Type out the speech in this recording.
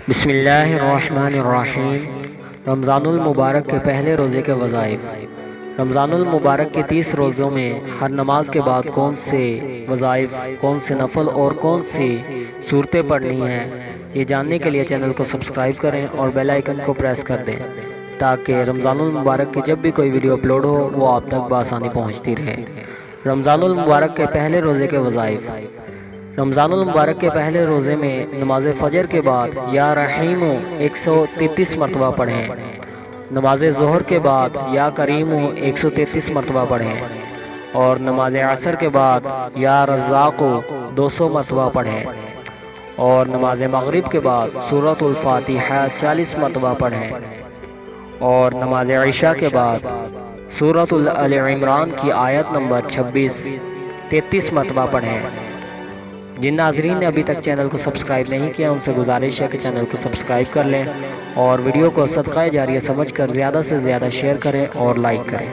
بسم اللہ الرحمن الرحیم۔ رمضان المبارک کے پہلے روزے کے وظائف۔ رمضان المبارک کے 30 روزوں میں ہر نماز کے بعد کون سے وظائف، کون سے نفل اور کون سی صورتیں پڑھنی ہیں، یہ جاننے کے لیے چینل کو سبسکرائب کریں اور بیل آئیکن کو پریس کر دیں تاکہ رمضان المبارک کی جب بھی کوئی ویڈیو اپلوڈ ہو وہ آپ تک بآسانی پہنچتی رہے۔ رمضان المبارک کے پہلے روزے کے وظائف۔ رمضان المبارک کے پہلے روزے میں نماز فجر کے بعد یا رحیمو 133 مرتبہ پڑھیں، نماز ظہر کے بعد یا کریمو 133 مرتبہ پڑھیں اور نماز عصر کے بعد یا رزاقو 200 مرتبہ پڑھیں اور نماز مغرب کے بعد سورۃ الفاتحہ 40 مرتبہ پڑھیں اور نماز عشاء کے بعد سورۃ آل عمران کی آیت نمبر 26 33 مرتبہ پڑھیں۔ جن ناظرین نے ابھی تک چینل کو سبسکرائب نہیں کیا ان سے گزارش ہے کہ چینل کو سبسکرائب کر لیں اور ویڈیو کو صدقہ جاریہ سمجھ کر زیادہ سے زیادہ شیئر کریں اور لائک کریں۔